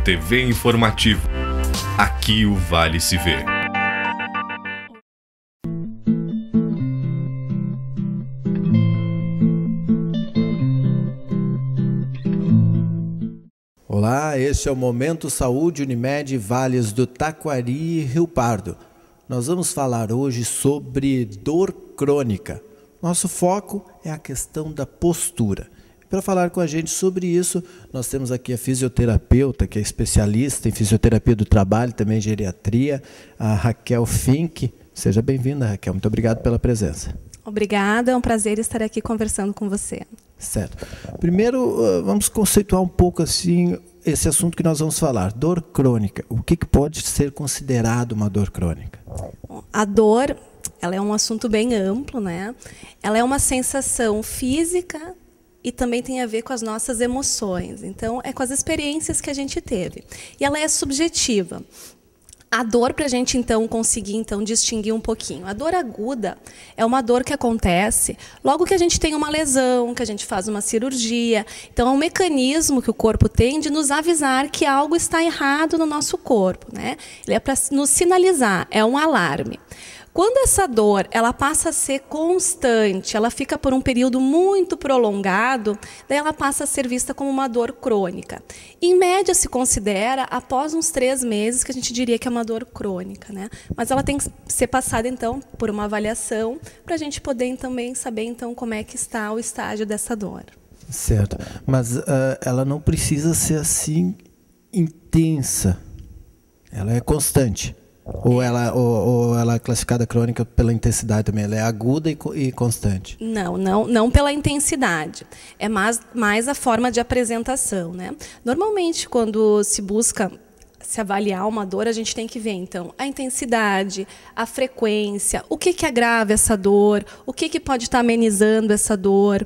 TV Informativo. Aqui o Vale se vê. Olá, este é o Momento Saúde Unimed Vales do Taquari e Rio Pardo. Nós vamos falar hoje sobre dor crônica. Nosso foco é a questão da postura. Para falar com a gente sobre isso, nós temos aqui a fisioterapeuta, que é especialista em fisioterapia do trabalho, também geriatria, a Raquel Fink. Seja bem-vinda, Raquel. Muito obrigado pela presença. Obrigada, é um prazer estar aqui conversando com você. Certo. Primeiro, vamos conceituar um pouco assim esse assunto que nós vamos falar, dor crônica. O que pode ser considerado uma dor crônica? A dor, ela é um assunto bem amplo, né? Ela é uma sensação física e também tem a ver com as nossas emoções. Então, é com as experiências que a gente teve. E ela é subjetiva. A dor, para a gente conseguir distinguir um pouquinho. A dor aguda é uma dor que acontece logo que a gente tem uma lesão, que a gente faz uma cirurgia. Então, é um mecanismo que o corpo tem de nos avisar que algo está errado no nosso corpo, né? Ele é para nos sinalizar, é um alarme. Quando essa dor ela passa a ser constante, ela fica por um período muito prolongado, daí ela passa a ser vista como uma dor crônica. Em média, se considera, após uns 3 meses, que a gente diria que é uma dor crônica, né? Mas ela tem que ser passada, então, por uma avaliação, para a gente poder também saber, então, como é que está o estágio dessa dor. Certo. Mas ela não precisa ser assim intensa. Ela é constante. Ou ela é classificada crônica pela intensidade também? Ela é aguda e constante? Não pela intensidade. É mais a forma de apresentação, né? Normalmente, quando se busca se avaliar uma dor, a gente tem que ver, então, a intensidade, a frequência, o que agrava essa dor, o que pode estar amenizando essa dor,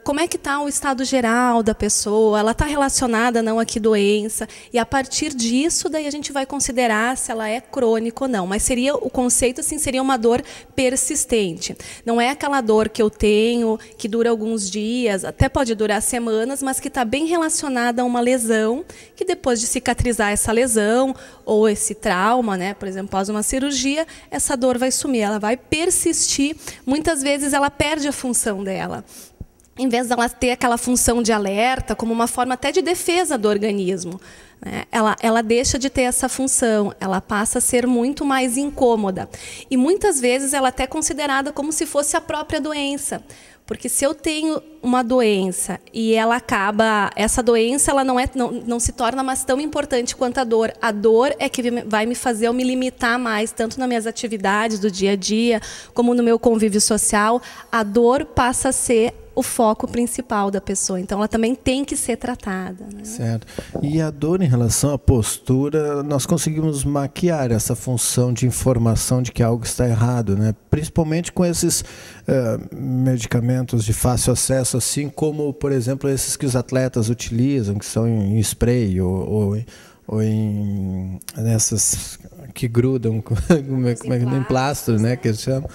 como é que está o estado geral da pessoa, ela está relacionada não a que doença, e a partir disso, daí a gente vai considerar se ela é crônica ou não. Mas o conceito, assim, seria uma dor persistente. Não é aquela dor que eu tenho, que dura alguns dias, até pode durar semanas, mas que está bem relacionada a uma lesão, que depois de cicatrizar essa lesão ou esse trauma, né, por exemplo, após uma cirurgia, essa dor vai sumir, ela vai persistir. Muitas vezes ela perde a função dela. Em vez dela ter aquela função de alerta, como uma forma até de defesa do organismo, né, ela deixa de ter essa função, ela passa a ser muito mais incômoda. E muitas vezes ela é até considerada como se fosse a própria doença. Porque se eu tenho uma doença e ela acaba, essa doença ela não se torna mais tão importante quanto a dor é que vai me fazer eu me limitar mais, tanto nas minhas atividades do dia a dia, como no meu convívio social. A dor passa a ser o foco principal da pessoa. Então, ela também tem que ser tratada, né? Certo. E a dor em relação à postura, nós conseguimos maquiar essa função de informação de que algo está errado, né? Principalmente com esses medicamentos de fácil acesso, assim como, por exemplo, esses que os atletas utilizam, que são em spray ou em nessas que grudam em plastro, né, que eles chamam.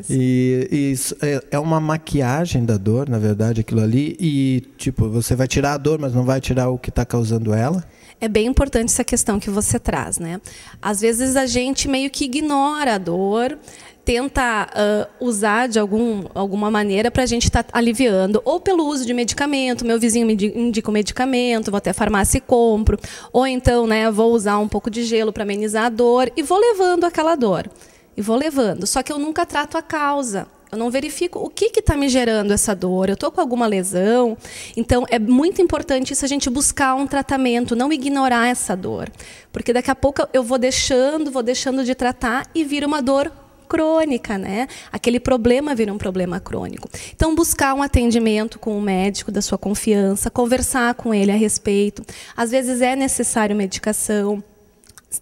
E isso é uma maquiagem da dor, na verdade, aquilo ali. E tipo, você vai tirar a dor, mas não vai tirar o que está causando ela. É bem importante essa questão que você traz, né? Às vezes a gente meio que ignora a dor, tenta usar de alguma maneira para a gente estar aliviando, ou pelo uso de medicamento, meu vizinho me indica um medicamento, vou até a farmácia e compro, ou então, né, vou usar um pouco de gelo para amenizar a dor e vou levando aquela dor, e vou levando. Só que eu nunca trato a causa. Eu não verifico o que está me gerando essa dor. Eu estou com alguma lesão. Então, é muito importante isso, a gente buscar um tratamento, não ignorar essa dor. Porque daqui a pouco eu vou deixando de tratar e vira uma dor crônica, né? Aquele problema vira um problema crônico. Então, buscar um atendimento com um médico da sua confiança, conversar com ele a respeito. Às vezes é necessário medicação.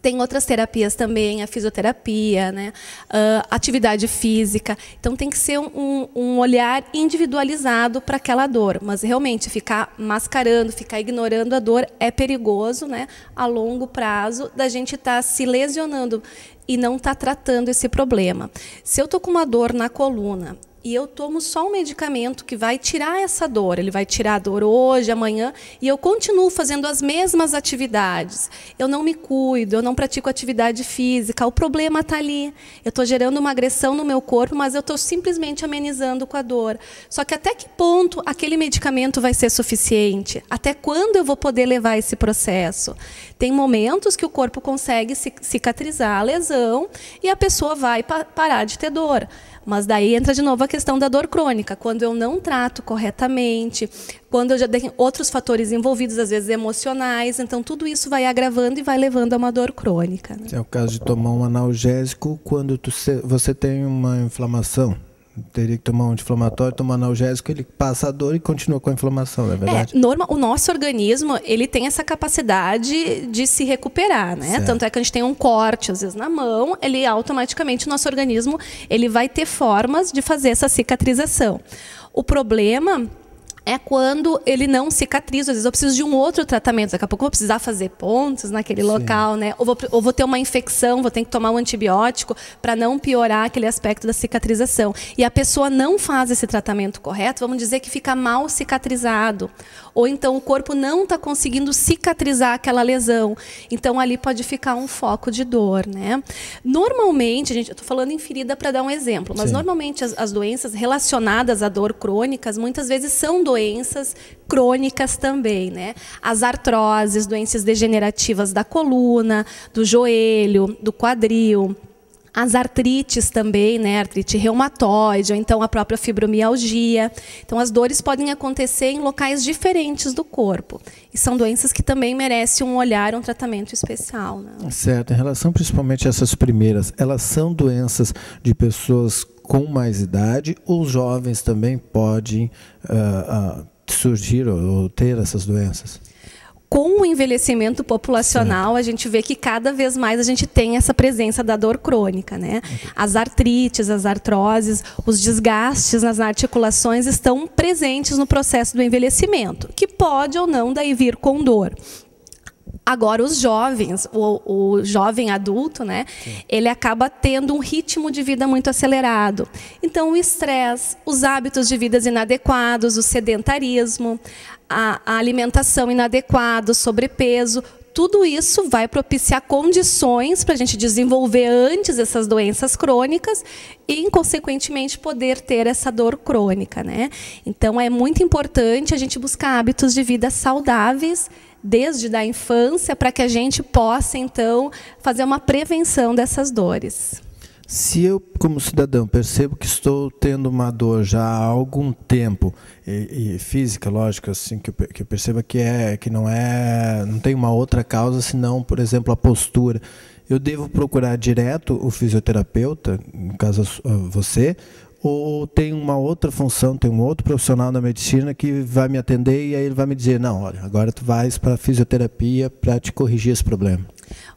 Tem outras terapias também, a fisioterapia, né? Atividade física. Então, tem que ser um olhar individualizado para aquela dor. Mas, realmente, ficar mascarando, ficar ignorando a dor é perigoso, né? A longo prazo, da gente estar se lesionando e não estar tratando esse problema. Se eu estou com uma dor na coluna e eu tomo só um medicamento que vai tirar essa dor, ele vai tirar a dor hoje, amanhã, e eu continuo fazendo as mesmas atividades, eu não me cuido, eu não pratico atividade física, o problema está ali, eu estou gerando uma agressão no meu corpo, mas eu estou simplesmente amenizando com a dor. Só que até que ponto aquele medicamento vai ser suficiente? Até quando eu vou poder levar esse processo? Tem momentos que o corpo consegue cicatrizar a lesão e a pessoa vai parar de ter dor. Mas daí entra de novo a questão da dor crônica. Quando eu não trato corretamente, quando eu já tenho outros fatores envolvidos, às vezes emocionais, então tudo isso vai agravando e vai levando a uma dor crônica. Né? É o caso de tomar um analgésico quando você tem uma inflamação. Teria que tomar um anti-inflamatório, tomar um analgésico, ele passa a dor e continua com a inflamação, não é verdade? O nosso organismo, ele tem essa capacidade de se recuperar, né? Certo. Tanto é que a gente tem um corte, às vezes, na mão, ele automaticamente, o nosso organismo, ele vai ter formas de fazer essa cicatrização. O problema é quando ele não cicatriza. Às vezes eu preciso de um outro tratamento. Daqui a pouco eu vou precisar fazer pontos naquele local, né? Ou vou ter uma infecção, vou ter que tomar um antibiótico para não piorar aquele aspecto da cicatrização. E a pessoa não faz esse tratamento correto, vamos dizer que fica mal cicatrizado. Ou então o corpo não está conseguindo cicatrizar aquela lesão. Então ali pode ficar um foco de dor, né? Normalmente, eu estou falando em ferida para dar um exemplo, mas normalmente as doenças relacionadas à dor crônicas, muitas vezes são doenças crônicas também, né? As artroses, doenças degenerativas da coluna, do joelho, do quadril, as artrites também, né? Artrite reumatoide, ou então a própria fibromialgia. Então as dores podem acontecer em locais diferentes do corpo. E são doenças que também merecem um olhar, um tratamento especial, né? Certo. Em relação principalmente a essas primeiras, elas são doenças de pessoas com mais idade ou os jovens também podem surgir ou ter essas doenças? Com o envelhecimento populacional, a gente vê que cada vez mais a gente tem essa presença da dor crônica, né? As artrites, as artroses, os desgastes nas articulações estão presentes no processo do envelhecimento, que pode ou não daí vir com dor. Agora, os jovens, o jovem adulto, né, ele acaba tendo um ritmo de vida muito acelerado. Então, o estresse, os hábitos de vida inadequados, o sedentarismo, a alimentação inadequada, o sobrepeso, tudo isso vai propiciar condições para a gente desenvolver antes essas doenças crônicas e, consequentemente, poder ter essa dor crônica, né? Então, é muito importante a gente buscar hábitos de vida saudáveis desde a infância para que a gente possa, então, fazer uma prevenção dessas dores. Se eu, como cidadão, percebo que estou tendo uma dor já há algum tempo, e física, lógico, assim, que eu perceba que não tem uma outra causa, senão, por exemplo, a postura, eu devo procurar direto o fisioterapeuta, no caso você, ou tem uma outra função, tem um outro profissional da medicina que vai me atender e aí ele vai me dizer, não, olha, agora tu vais para a fisioterapia para te corrigir esse problema?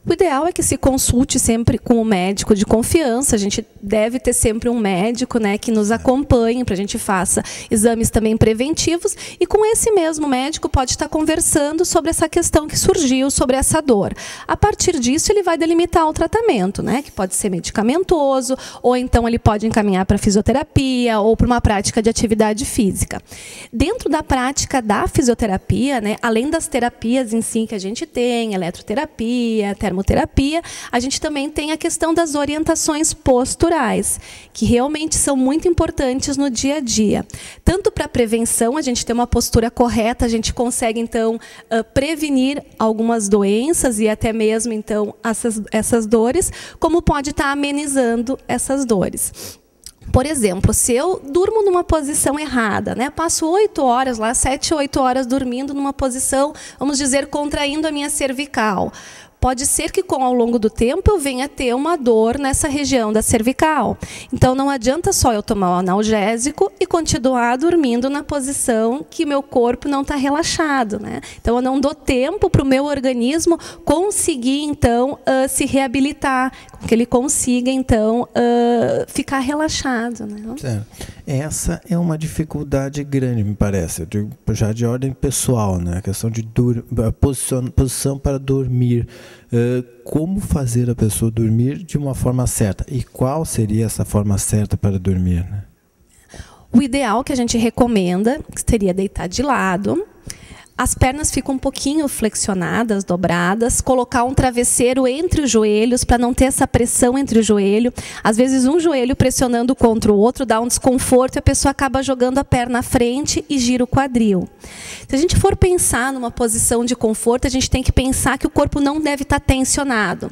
O ideal é que se consulte sempre com um médico de confiança. A gente deve ter sempre um médico, né, que nos acompanhe para a gente faça exames também preventivos. E com esse mesmo médico pode estar conversando sobre essa questão que surgiu, sobre essa dor. A partir disso, ele vai delimitar o tratamento, né, que pode ser medicamentoso, ou então ele pode encaminhar para fisioterapia ou para uma prática de atividade física. Dentro da prática da fisioterapia, né, além das terapias em si que a gente tem, eletroterapia, termoterapia, a gente também tem a questão das orientações posturais, que realmente são muito importantes no dia a dia. Tanto para a prevenção, a gente tem uma postura correta, a gente consegue, então, prevenir algumas doenças e até mesmo, então, essas dores, como pode estar amenizando essas dores. Por exemplo, se eu durmo numa posição errada, né? Passo 8 horas lá, 7, 8 horas dormindo numa posição, vamos dizer, contraindo a minha cervical. Pode ser que, ao longo do tempo, eu venha a ter uma dor nessa região da cervical. Então, não adianta só eu tomar o analgésico e continuar dormindo na posição que meu corpo não está relaxado, né? Então, eu não dou tempo para o meu organismo conseguir, então, se reabilitar, que ele consiga, então, ficar relaxado, né? Certo. Essa é uma dificuldade grande, me parece, eu digo, já de ordem pessoal, né? A questão de posição para dormir. Como fazer a pessoa dormir de uma forma certa? E qual seria essa forma certa para dormir, né? O ideal que a gente recomenda seria deitar de lado. As pernas ficam um pouquinho flexionadas, dobradas, colocar um travesseiro entre os joelhos para não ter essa pressão entre o joelho. Às vezes um joelho pressionando contra o outro dá um desconforto e a pessoa acaba jogando a perna à frente e gira o quadril. Se a gente for pensar numa posição de conforto, a gente tem que pensar que o corpo não deve estar tensionado.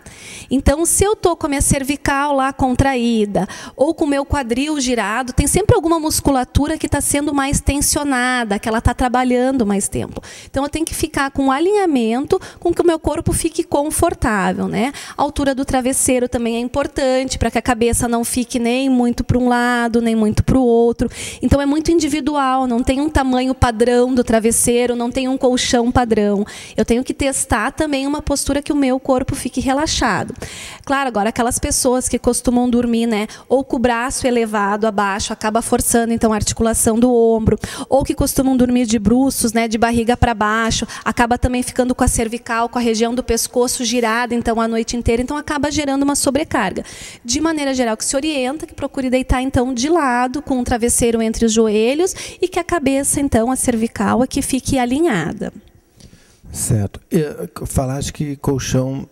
Então, se eu estou com a minha cervical lá contraída ou com o meu quadril girado, tem sempre alguma musculatura que está sendo mais tensionada, que ela está trabalhando mais tempo. Então, eu tenho que ficar com um alinhamento com que o meu corpo fique confortável, né? A altura do travesseiro também é importante, para que a cabeça não fique nem muito para um lado, nem muito para o outro. Então, é muito individual, não tem um tamanho padrão do travesseiro, não tem um colchão padrão. Eu tenho que testar também uma postura que o meu corpo fique relaxado. Claro, agora, aquelas pessoas que costumam dormir, né, ou com o braço elevado abaixo, acaba forçando, então, a articulação do ombro, ou que costumam dormir de bruços, né, de barriga para baixo, acaba também ficando com a cervical, com a região do pescoço girada, então, a noite inteira, então acaba gerando uma sobrecarga. De maneira geral, que se orienta, que procure deitar, então, de lado, com um travesseiro entre os joelhos e que a cabeça, então, a cervical, é que fique alinhada. Certo. Falaste que colchão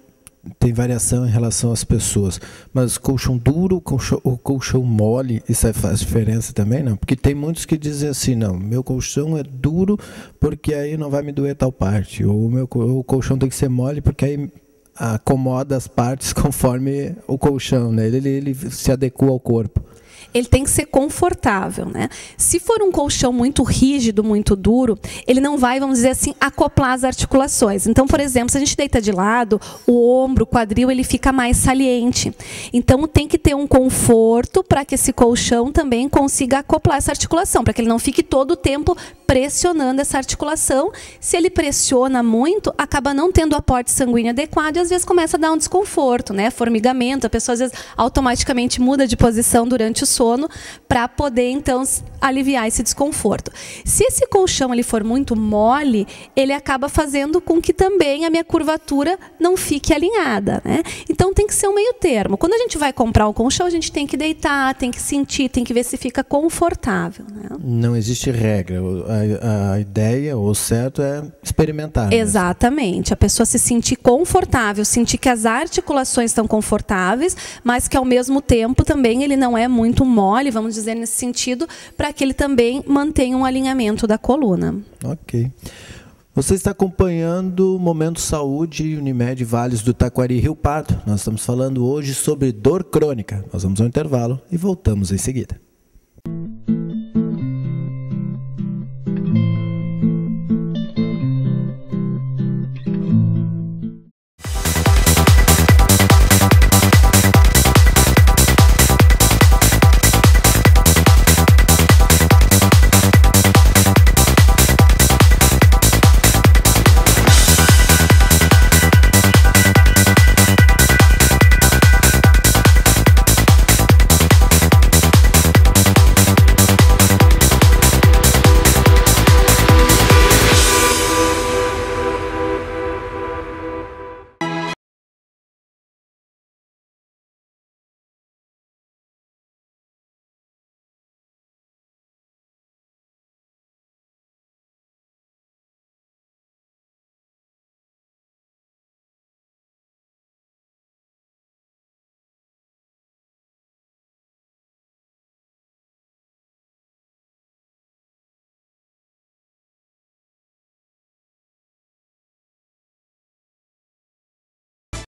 tem variação em relação às pessoas, mas colchão duro ou colchão mole, isso faz diferença também, não? Porque tem muitos que dizem assim, não, meu colchão é duro porque aí não vai me doer tal parte, ou o colchão tem que ser mole porque aí acomoda as partes conforme o colchão, né? Ele se adequa ao corpo. Ele tem que ser confortável, né? Se for um colchão muito rígido, muito duro, ele não vai, vamos dizer assim, acoplar as articulações. Então, por exemplo, se a gente deita de lado, o ombro, o quadril, ele fica mais saliente. Então, tem que ter um conforto para que esse colchão também consiga acoplar essa articulação, para que ele não fique todo o tempo pressionando essa articulação. Se ele pressiona muito, acaba não tendo aporte sanguíneo adequado e às vezes começa a dar um desconforto, né? Formigamento, a pessoa às vezes automaticamente muda de posição durante o sono para poder, então, aliviar esse desconforto. Se esse colchão ele for muito mole, ele acaba fazendo com que também a minha curvatura não fique alinhada, né? Então, tem que ser um meio termo. Quando a gente vai comprar o colchão, a gente tem que deitar, tem que sentir, tem que ver se fica confortável, né? Não existe regra. A ideia, ou certo, é experimentar. Exatamente. A pessoa se sentir confortável, sentir que as articulações estão confortáveis, mas que, ao mesmo tempo, também ele não é muito mole, vamos dizer, nesse sentido, para que ele também mantenha um alinhamento da coluna. Ok. Você está acompanhando o Momento Saúde Unimed Vales do Taquari, Rio Pardo. Nós estamos falando hoje sobre dor crônica. Nós vamos ao intervalo e voltamos em seguida.